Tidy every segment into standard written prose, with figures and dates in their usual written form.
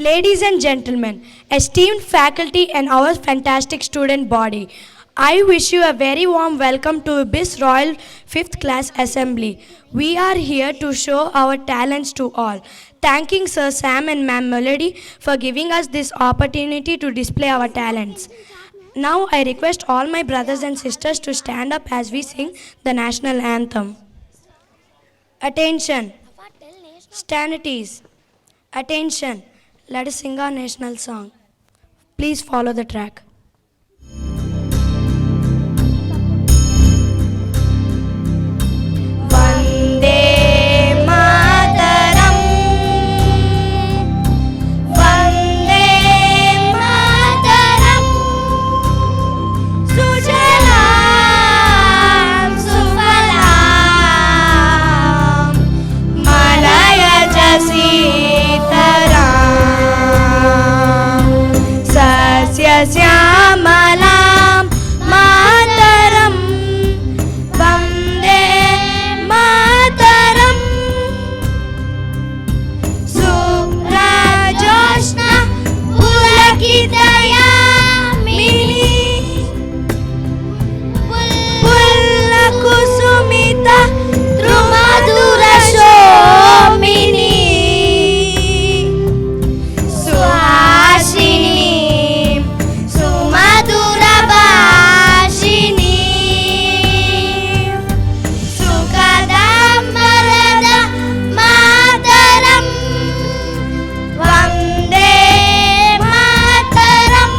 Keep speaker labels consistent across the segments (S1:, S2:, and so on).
S1: Ladies and gentlemen, esteemed faculty and our fantastic student body, I wish you a very warm welcome to BIS Royal 5th Class Assembly. We are here to show our talents to all. Thanking Sir Sam and Ma'am Melody for giving us this opportunity to display our talents. Now I request all my brothers and sisters to stand up as we sing the national anthem. Attention, stand at ease. Attention, let us sing our national song. Please follow the track. Vande Mataram, Vande Mataram, Sujalam Sufalam, Malaya Jasitaram, Sasya Syamalam Mataram, Vande Mataram, Suprajoshna Pulakitayamini, Pullakusumita Drumadura Shomini, Suhashini Sumadura Bhashini, Sukadam Marada Mataram, Vande Mataram,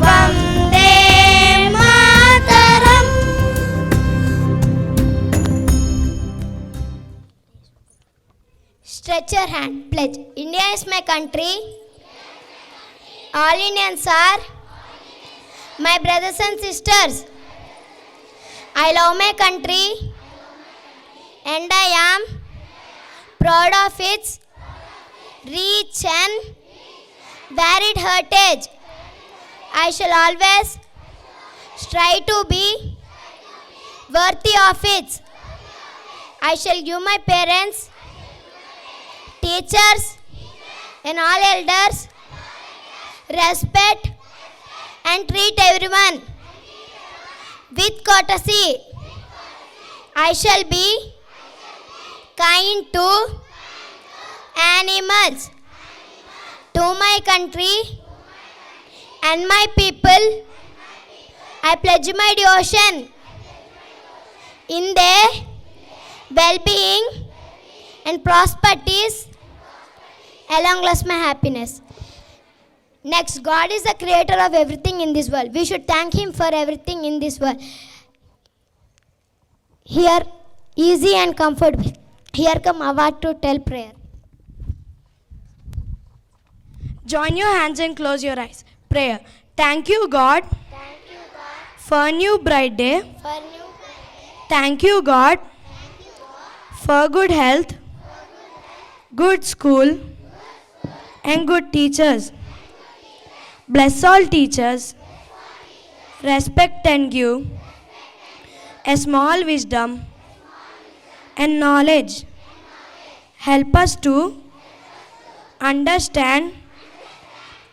S1: Vande Mataram.
S2: Stretch your hand. Pledge. India is my country. All Indians are my brothers and sisters. I love my country and I am proud of its rich and varied heritage. I shall always strive to be worthy of it. I shall give my parents, teachers, and all elders respect and treat everyone with courtesy. I shall be kind to animals, to my country and my people. I pledge my devotion in their well-being and prosperities, along with my happiness. Next, God is the creator of everything in this world. We should thank Him for everything in this world. Here, easy and comfortable. Here come Award to tell prayer.
S1: Join your hands and close your eyes. Prayer. Thank you, God, for a new bright day. Thank you, God, for good health, good school, and good teachers. Bless all teachers, respect and give a small wisdom and knowledge. Help us to understand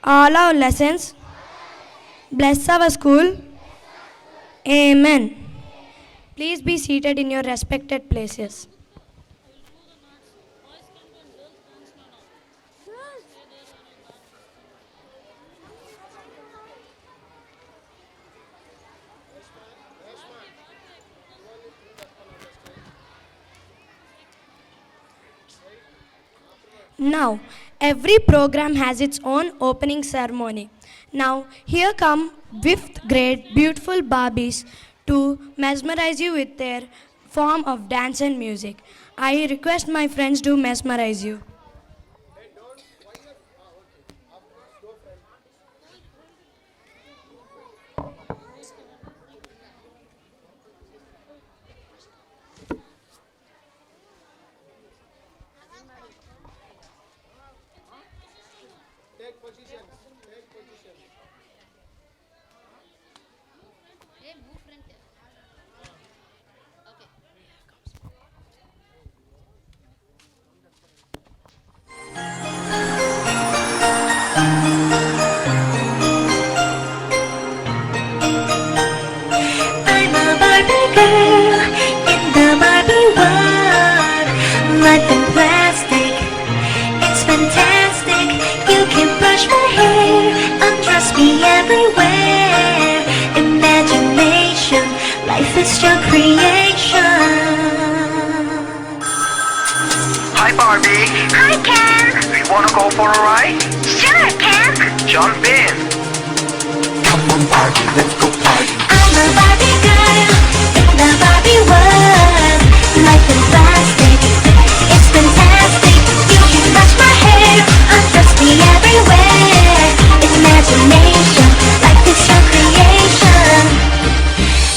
S1: all our lessons. Bless our school. Amen. Please be seated in your respected places. Now, every program has its own opening ceremony. Now, here come 5th grade beautiful Barbies to mesmerize you with their form of dance and music. I request my friends to mesmerize you.
S3: girl in the Barbie world. Life in plastic, it's fantastic. You can brush my hair, undress me everywhere. Imagination, life is your creation.
S4: Hi Barbie,
S3: Hi Ken,
S4: you wanna go for a ride?
S3: sure Ken.
S4: Jump in. Come on Barbie, let's go party.
S3: I'm a Barbie girl in the Barbie world. Life in plastic, it's fantastic. You can brush my hair, undress me everywhere. Imagination, life is your creation.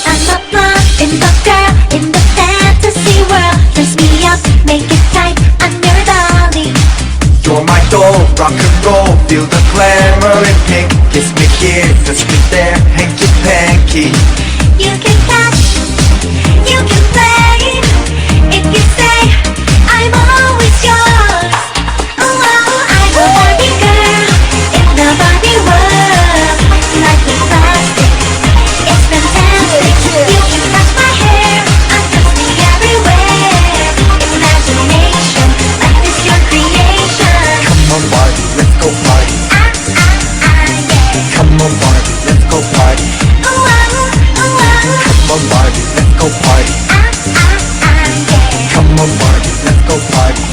S3: I'm a blonde in the girl in the fantasy world. Dress me up, make it tight, I'm your dolly.
S4: You're my doll, rock and roll, feel the glamour in pink. Kiss me here, touch me there, hanky panky.
S3: You can touch, you can play. If you say I'm always yours. Oh, I'm a Barbie girl in the Barbie world. Life is plastic, it's fantastic. You can touch my hair, undress me everywhere. Imagination, life is your creation.
S4: Come on Barbie, let's go party.
S3: Yeah.
S4: Come on Barbie, let's go party.
S3: Oh,
S4: Come on Barbie, let's go party.
S3: yeah.
S4: Come on Barbie, let's go party.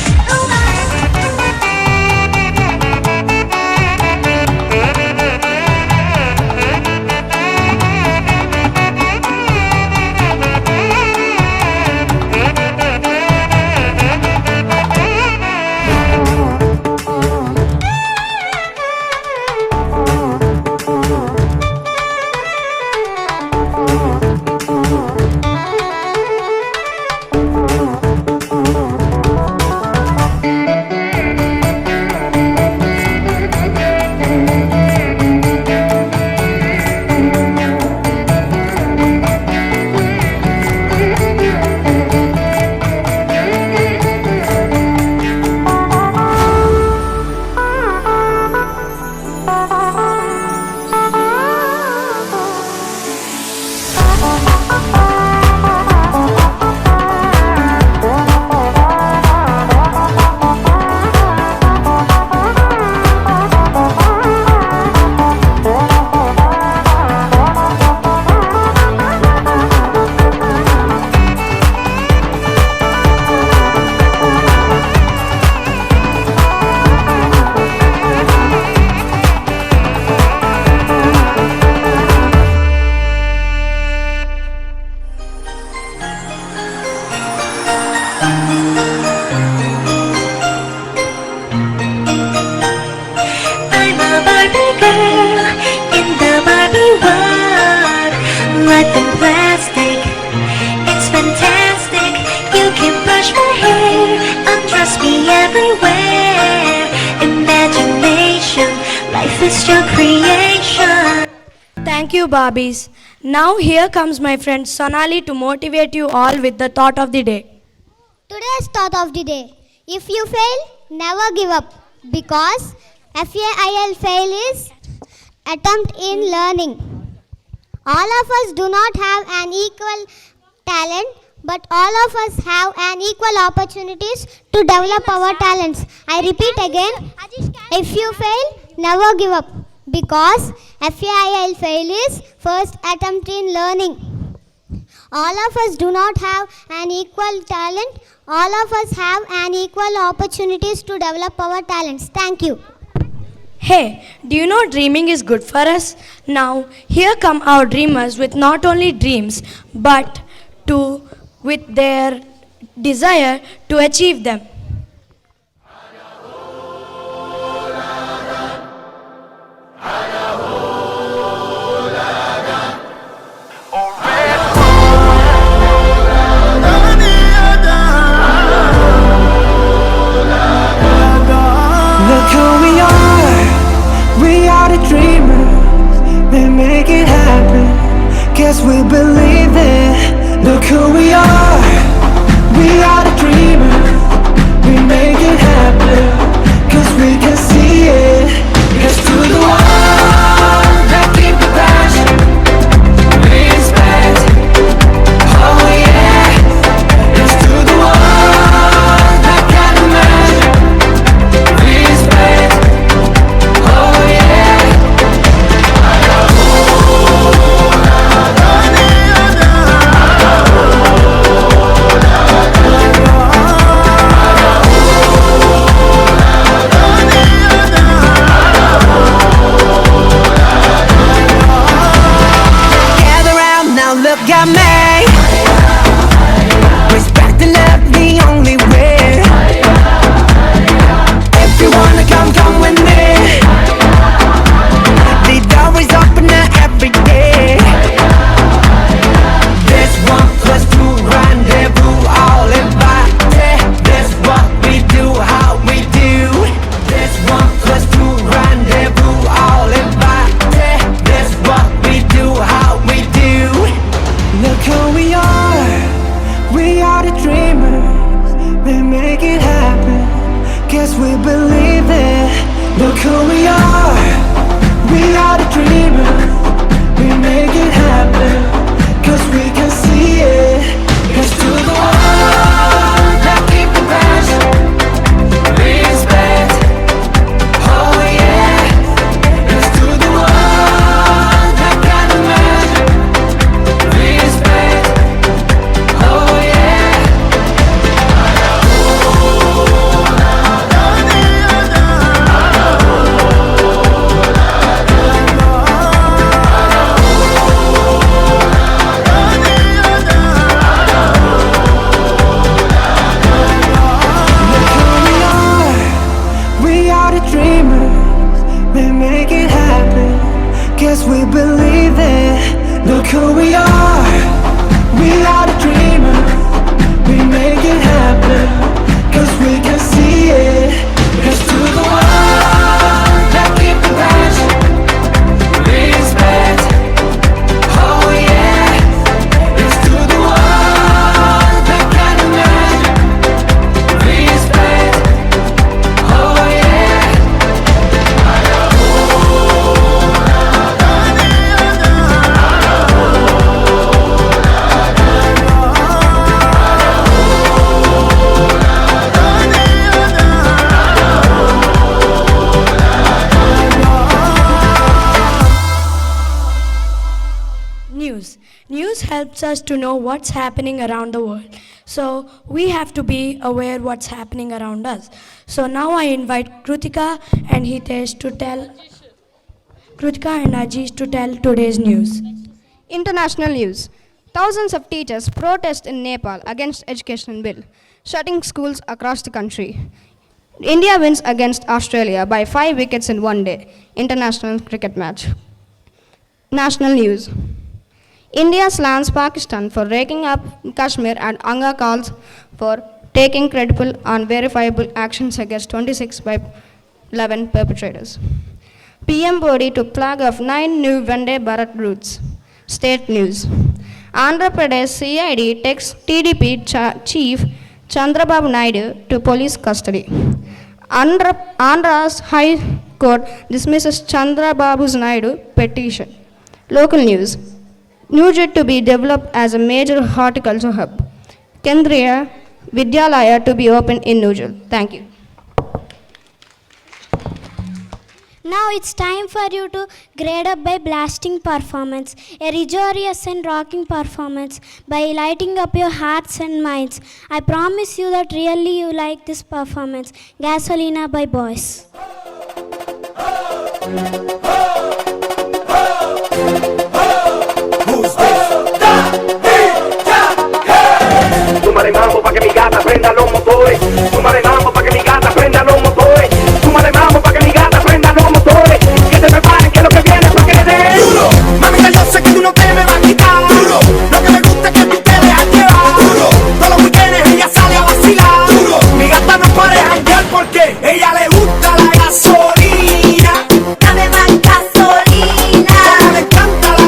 S3: I'm a Barbie girl in the Barbie world. Life in plastic, it's fantastic. You can brush my hair, undress me everywhere. Imagination, life is your creation.
S1: Thank you, Barbies. Now here comes my friend Sonali to motivate you all with the thought of the day.
S2: Today's thought of the day. If you fail, never give up because fail is attempt in learning. All of us do not have an equal talent, but all of us have an equal opportunities to develop our talents. I repeat again, if you fail, never give up because fail is first attempt in learning. All of us do not have an equal talent. All of us have an equal opportunities to develop our talents. Thank you.
S1: Hey, do you know dreaming is good for us? Now, here come our dreamers with not only dreams, but with their desire to achieve them.
S5: Look who we are the dreamers, they make it happen, guess we believe it. Look who we are the dreamers, we make it happen, cause we can see it. Here's to the one that keep the passion, we inspire. Oh, look at me. Respect and love the only way. If you wanna come, come with me. The door is open every day. This 1+2 rendezvous, all invited. This what we do, how we do. This 1+2 rendezvous, all invited. This what we do, how we do. Look who we are the dreamers. We make it happen, guess we believe it. Look who we are the dreamers. We make it happen, cause we can see it. Here's to the ones that keep the passion, respect, oh yeah. Here's to the ones that can imagine, respect, oh yeah. We are the dreamers, we make it happen, guess we believe it. Look who we are the dreamers, we make it happen, cause we can see it. Here's to the ones that keep the passion, respect, oh yeah. Here's to the ones that can imagine, respect, oh yeah.
S1: News helps us to know what's happening around the world. So we have to be aware what's happening around us. So now I invite Krutika and Ajish to tell today's news.
S6: International news. Thousands of teachers protest in Nepal against education bill, shutting schools across the country. India wins against Australia by 5 wickets in one day. International cricket match. National news. India slams Pakistan for raking up Kashmir and Anga calls for taking credible and verifiable actions against 26 by 11 perpetrators. PM Modi took flag of 9 new Vande Bharat routes. State news. Andhra Pradesh CID takes TDP chief Chandrababu Naidu to police custody. Andhra's High Court dismisses Chandrababu Naidu petition. Local news. Nujit to be developed as a major horticulture hub. Kendriya Vidyalaya to be opened in Nujal. Thank you.
S2: Now it's time for you to grade up by blasting performance, a rigorous and rocking performance by lighting up your hearts and minds. I promise you that really you like this performance. Gasolina by Boys.
S7: Súmale mambo pa' que mi gata prenda los motores. Súmale mambo pa' que mi gata prenda los motores. Súmale mambo pa' que mi gata prenda los motores. Que se preparen que lo que viene pa' que le den duro. Mamita, yo sé que tú no te me vas a quitar duro. Lo que me gusta es que tú te dejas llevar duro. Todos los weekends ella sale a vacilar duro. Mi gata no puede janguear porque ella le gusta la gasolina.
S3: Dame más gasolina.
S7: Le encanta la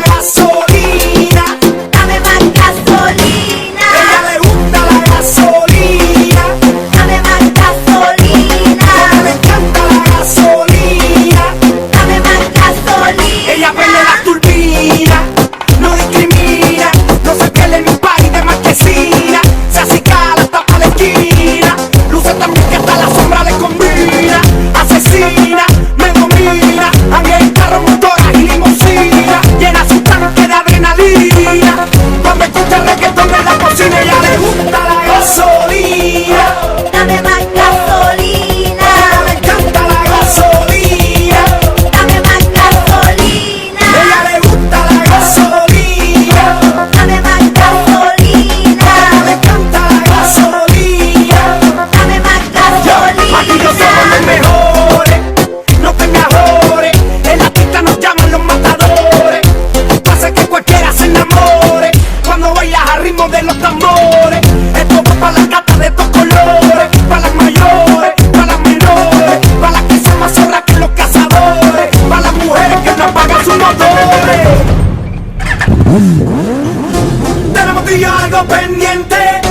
S7: Tenemos tú y yo algo pendiente.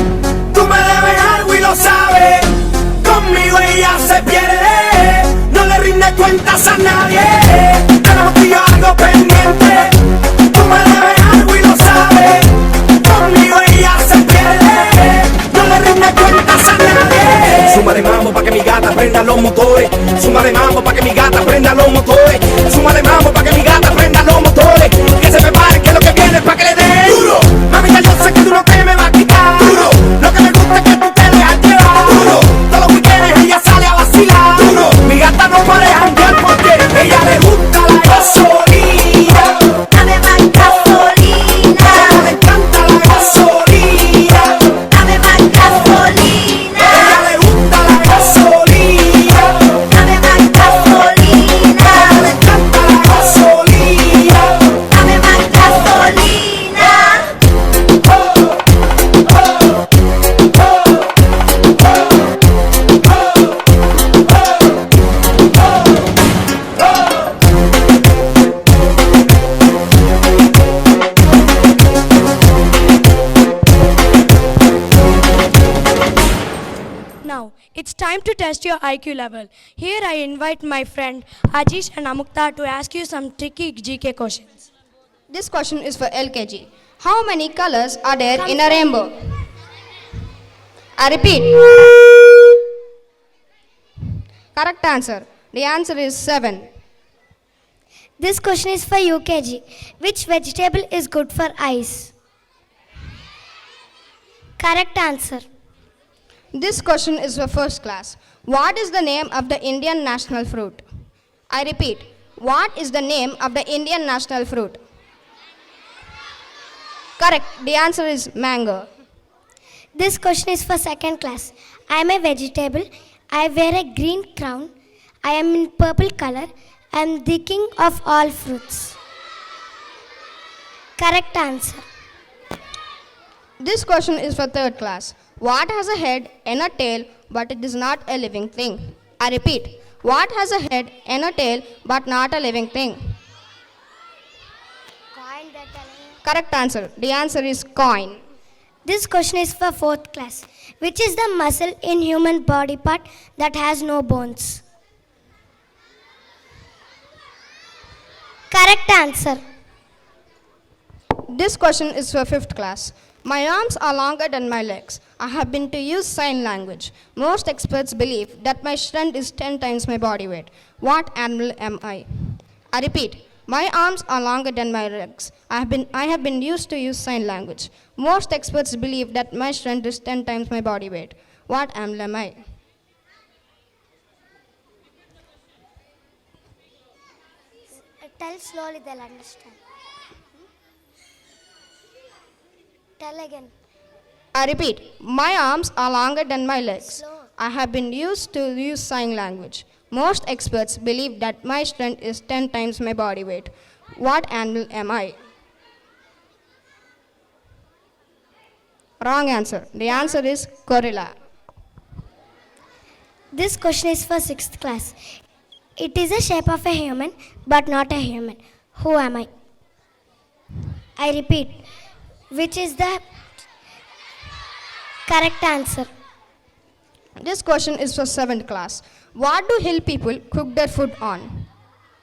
S7: Tú me debes algo y lo sabes. Conmigo ella se pierde. No le rinde cuentas a nadie. Tenemos tú y yo algo pendiente. Tú me debes algo y lo sabes. Conmigo ella se pierde. No le rinde cuentas a nadie. Súmale mambo pa' que mi gata prenda los motores. Súmale mambo pa' que mi gata prenda los motores. Súmale mambo pa' que mi gata prenda los motores. Que se preparen que lo que viene es pa' que le den duro. Mamita, yo sé que tú no te me vas a quitar duro. Lo que me gusta es que tú te dejas llevar duro. Todos los weekends ella sale a vacilar duro. Mi gata no puede janguear porque ella le gusta la gasolina.
S3: Dame más gasolina.
S7: A ella le encanta la gasolina.
S3: Dame más gasolina.
S7: A ella le gusta la gasolina.
S3: Dame más gasolina.
S7: A ella le encanta la gasolina.
S3: Dame más gasolina.
S1: Now, it's time to test your IQ level. Here I invite my friend Ajish and Amukta to ask you some tricky GK questions.
S6: This question is for LKG. How many colors are there in a rainbow? I repeat. Correct answer. The answer is 7.
S2: This question is for UKG. Which vegetable is good for eyes? Correct answer.
S6: This question is for first class. What is the name of the Indian national fruit? I repeat. What is the name of the Indian national fruit? Correct. The answer is mango.
S2: This question is for second class. I am a vegetable. I wear a green crown. I am in purple color. I am the king of all fruits. Correct answer.
S6: This question is for third class. What has a head and a tail but it is not a living thing? I repeat. What has a head and a tail but not a living thing? Correct answer. The answer is coin.
S2: This question is for fourth class. Which is the muscle in human body part that has no bones? Correct answer.
S6: This question is for fifth class. My arms are longer than my legs. I have been to use sign language. Most experts believe that my strength is 10 times my body weight. What animal am I? I repeat. My arms are longer than my legs. I have been used to use sign language. Most experts believe that my strength is 10 times my body weight. What animal am I?
S2: Tell slowly, they'll understand. Tell again.
S6: I repeat, my arms are longer than my legs.
S2: Slow.
S6: I have been used to use sign language. Most experts believe that my strength is 10 times my body weight. What animal am I? Wrong answer. The answer is gorilla.
S2: This question is for sixth class. It is the shape of a human, but not a human. Who am I? I repeat, which is the correct answer?
S6: This question is for 7th class. What do hill people cook their food on?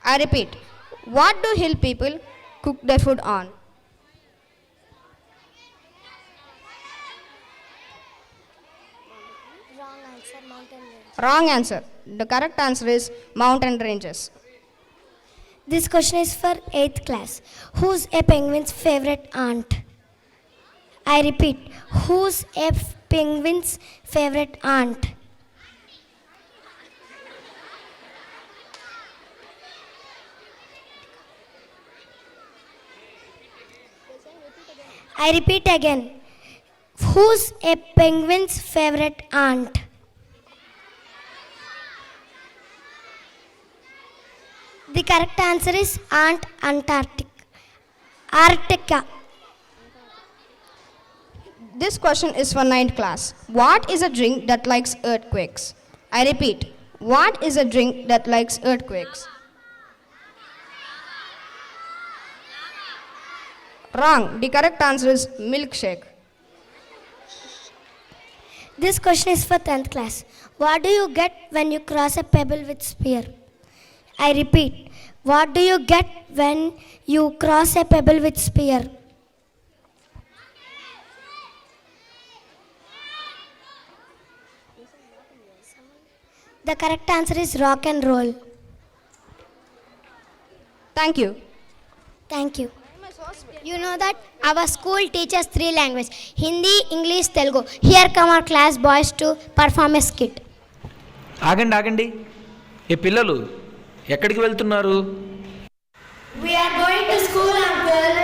S6: I repeat, what do hill people cook their food on?
S2: Wrong answer, mountain range.
S6: Wrong answer. The correct answer is mountain ranges.
S2: This question is for 8th class. Who's a penguin's favorite aunt? I repeat, who's a penguin's favorite aunt? I repeat again. Who's a penguin's favorite aunt? The correct answer is Aunt Antarctica.
S6: This question is for 9th class. What is a drink that likes earthquakes? I repeat, what is a drink that likes earthquakes? Wrong. The correct answer is milkshake.
S2: This question is for 10th class. What do you get when you cross a pebble with spear? I repeat, what do you get when you cross a pebble with spear? The correct answer is rock and roll.
S6: Thank you.
S2: Thank you. You know that our school teaches 3 languages, Hindi, English, Telugu. Here come our class boys to perform a skit.
S8: ఆగండి ఏ పిల్లలు ఎక్కడికి వెళ్తున్నారు?
S2: We are going to school, uncle.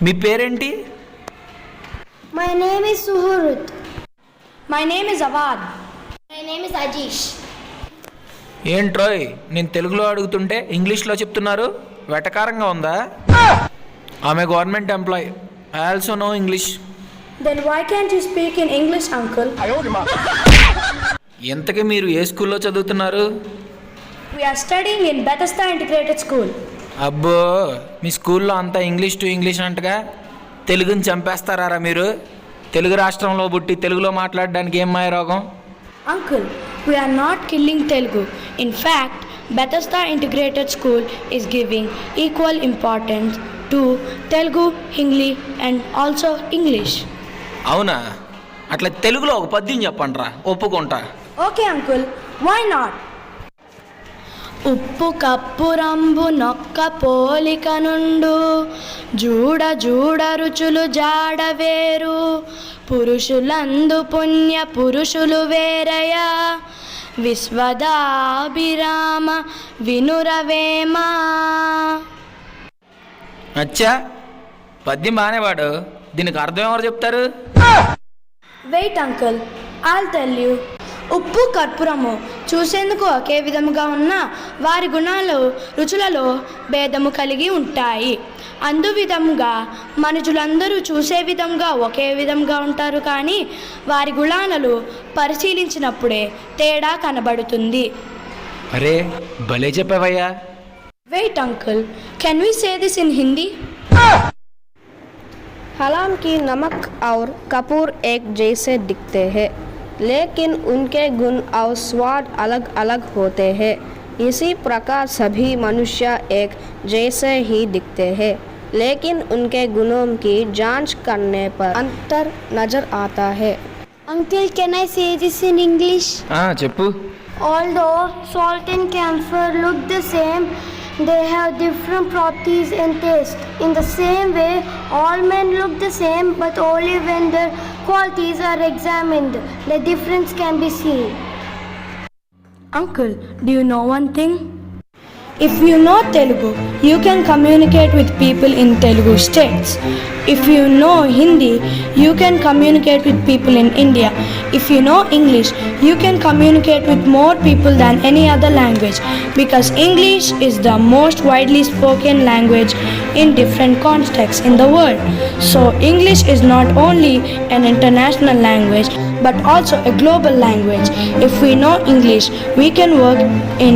S8: మీ పేరేంటి?
S2: My name is Suhurut.
S1: My name is Avad.
S2: My name is Ajish.
S8: ఏంట్రోయ్ నేను తెలుగులో అడుగుతుంటే ఇంగ్లీష్లో చెప్తున్నారు, వెటకారంగా ఉందా? ఆమె government employee, I also know English.
S1: Then why can't you speak in English, uncle?
S8: ఎంతకీ మీరు ఏ స్కూల్లో చదువుతున్నారు?
S1: We are studying in Bethesda Integrated School.
S8: అబ్బో, మీ స్కూల్లో అంతా ఇంగ్లీష్ టు ఇంగ్లీష్ అంటగా, తెలుగుని చంపేస్తారా మీరు? తెలుగు రాష్ట్రంలో పుట్టి తెలుగులో మాట్లాడడానికి ఏం మాయ రోగం?
S1: Uncle, we are not killing Telugu. In fact, Bethesda Integrated School is giving equal importance to Telugu, Hindi and also English.
S8: అవునా? అట్లా తెలుగులో ఒక పద్యం చెప్పండిరా, ఒప్పుకుంటా.
S1: Okay, uncle, why not? ఉప్పు కప్పు రంబు నొక్క పోలిక నుండు జూడ జూడ రుచులు జాడ వేరు పురుషులందు పుణ్య పురుషులు వేరయా విశ్వదాభిరామ వినురవేమా.
S8: అచ్చా, పద్యం బాగానే వాడు, దీనికి అర్థం ఎవరు చెప్తారు?
S1: Wait uncle, I'll tell you. ఉప్పు కర్పూరము చూసేందుకు ఒకే విధముగా ఉన్న వారి గుణాలు రుచులలో భేదము కలిగి ఉంటాయి. అందువిధముగా మనుషులందరూ చూసే విధంగా ఒకే విధంగా ఉంటారు, కానీ వారి గుణాలను పరిశీలించినప్పుడే తేడా కనబడుతుంది.
S8: అరే భలే చెప్పావయ్యా.
S1: Wait uncle, can we say this in Hindi?
S6: हालांकि नमक और कपूर एक जैसे दिखते हैं, लेकिन उनके गुण और स्वाद अलग अलग होते हैं. इसी प्रकार सभी मनुष्य एक जैसे ही दिखते हैं, लेकिन उनके गुणों की जांच करने पर अंतर नजर आता है.
S2: Uncle, can I say this in English?
S8: చెప్పు.
S2: Although salt and camphor look the same, they have different properties and taste. In the same way, all men look the same, but only when their qualities are examined, the difference can be seen.
S1: Uncle, do you know one thing? If you know Telugu, you can communicate with people in Telugu states. If you know Hindi, you can communicate with people in India. If you know English, you can communicate with more people than any other language, because English is the most widely spoken language in different contexts in the world. So English is not only an international language but also a global language. If we know English, we can work in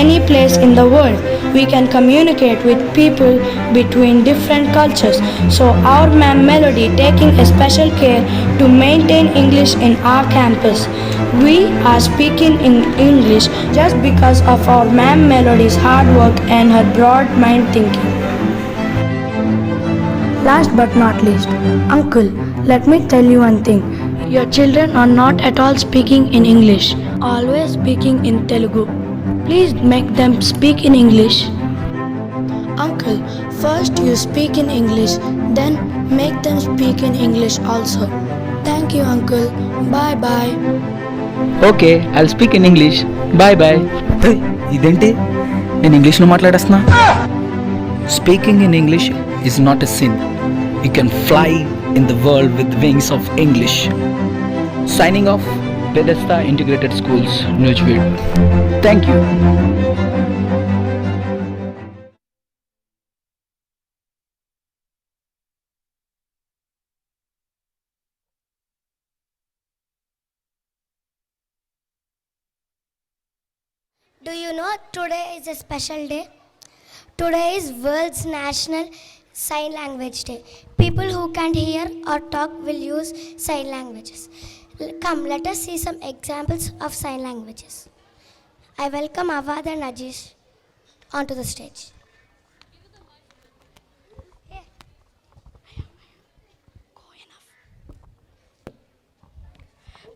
S1: any place in the world. We can communicate with people between different cultures. So our ma'am Melody taking a special care to maintain English in our campus. We are speaking in English just because of our ma'am Melody's hard work and her broad mind thinking. Last but not least, Uncle, let me tell you one thing. Your children are not at all speaking in English, always speaking in Telugu. Please make them speak in English. Uncle, first you speak in English, then make them speak in English also. Thank you, Uncle. Bye bye.
S8: Okay, I'll speak in English. Bye bye. ఇదేంటి నేను ఇంగ్లీష్లో మాట్లాడేస్తున్నా? Speaking in English is not a sin. You can fly in the world with wings of English. Signing off, Bethesda Integrated Schools, Newsweek. Thank you.
S2: Do you know today is a special day? Today is World's National Sign Language Day. People who can't hear or talk will use sign languages. Come, let us see some examples of sign languages. I welcome Awad and Ajish onto the stage.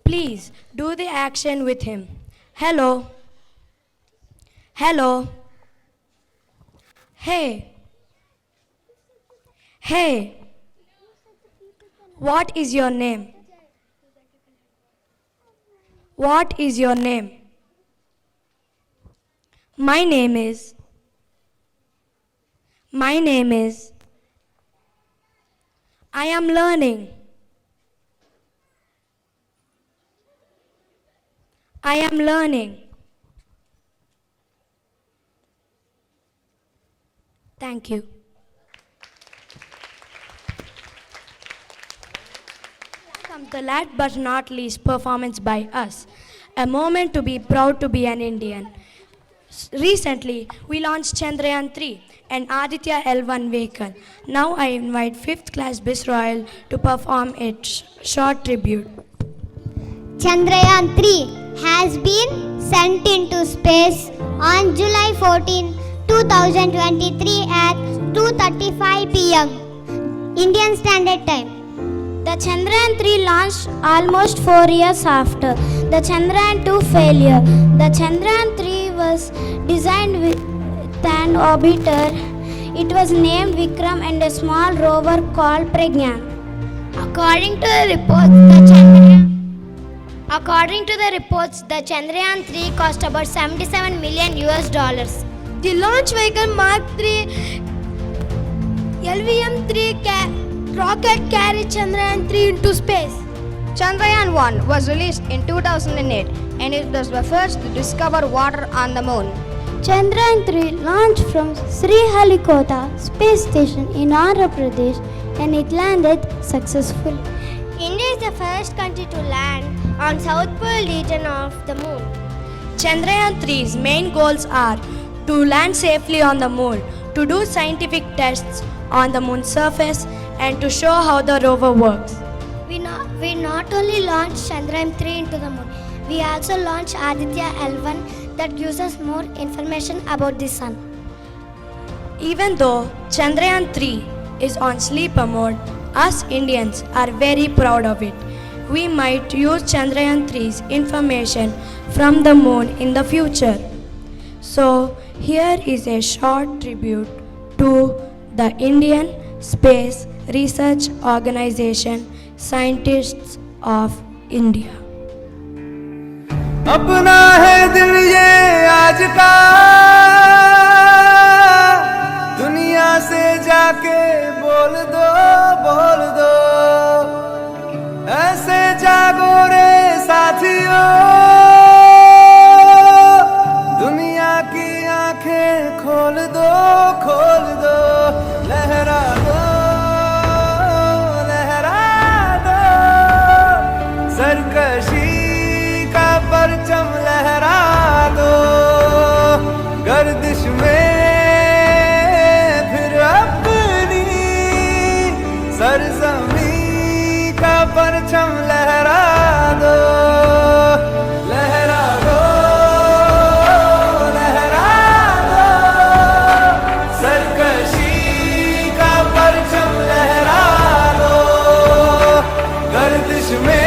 S1: Please do the action with him. Hello. Hello. Hey. Hey. What is your name? What is your name? My name is. I am learning. I am learning. Thank you. Comes the last but not least performance by us. A moment to be proud to be an Indian. Recently, we launched Chandrayaan 3 and Aditya L1 vehicle. Now I invite 5th class Bis Royal to perform its short tribute.
S2: Chandrayaan 3 has been sent into space on July 14, 2023 at 2:35 p.m. Indian Standard Time. The Chandrayaan 3 launched almost 4 years after the Chandrayaan 2 failure. The Chandrayaan 3 was designed with an orbiter. It was named Vikram and a small rover called Pragyan. According to the reports, the Chandrayaan 3 cost about $77 million. The launch vehicle Mark 3 LVM-3 rocket carried Chandrayaan 3 into space.
S6: Chandrayaan 1 was released in 2008 and it was the first to discover water on the moon.
S2: Chandrayaan 3 launched from Sriharikota Space Station in Andhra Pradesh and it landed successfully. India is the first country to land on South Pole region of the moon.
S1: Chandrayaan 3's main goals are to land safely on the moon, to do scientific tests on the moon's surface, and to show how the rover works.
S2: We not only launched Chandrayaan 3 into the moon, we also launched Aditya L1 that gives us more information about the sun.
S1: Even though Chandrayaan 3 is on sleeper mode, us Indians are very proud of it. We might use Chandrayaan 3's information from the moon in the future. So, here is a short tribute to the Indian Space Research Organization, scientists of India.
S5: अपना है दिन ये आज का, दुनिया से जाके बोल दो, ऐसे जागो रे साथियों, दुनिया की आंखें खोल दो, लहरा दो, सरकशी का परचम लहरा दो, गर्दिश में फिर अपनी सरजमी का परचम लहरा दो, लहरा दो, सरकशी का परचम लहरा दो, गर्दिश में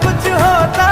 S5: कुछ होता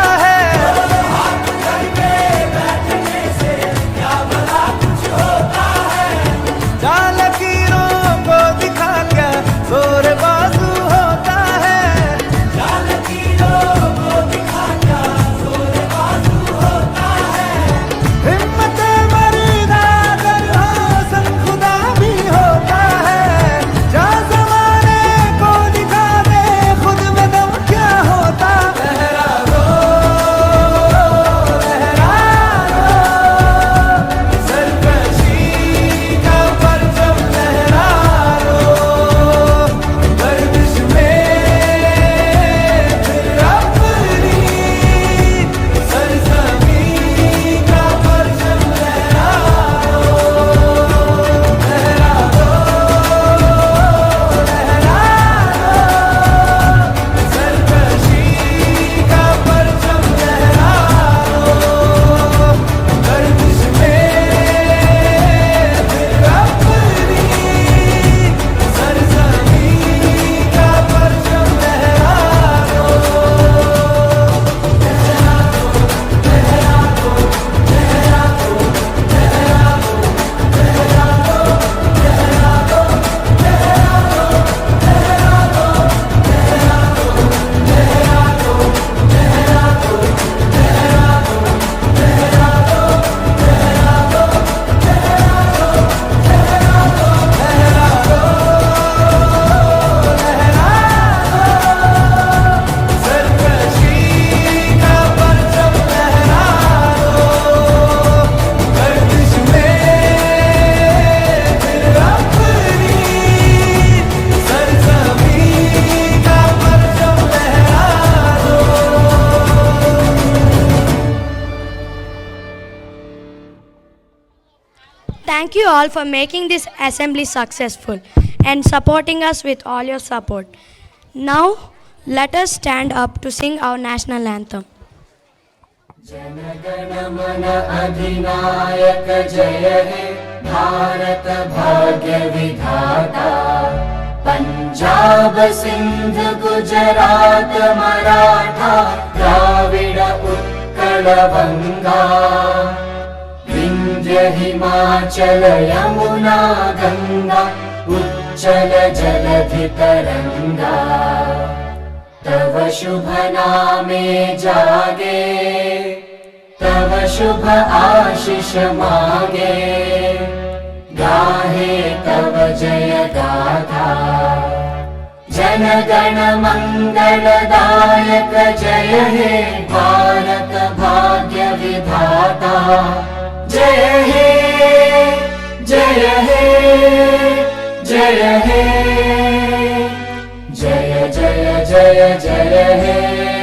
S1: Thank you all for making this assembly successful and supporting us with all your support. Now, let us stand up to sing our national anthem.
S5: Jana Gana Mana अधिनायक जय हे भारत भाग्य विधाता पंजाब सिंध गुजरात मराठा द्राविड उत्कल बंगा विंध्य हिमाचल यमुना गंगा उच्चल जलधि तरंगा तव शुभ नामे जागे तव शुभ आशीष मागे गाहे तव जय गाथा जन गण मंगलदायक जय हे भारत भाग्य विधाता जय हे जय हे जय हे जय जय जय जय हे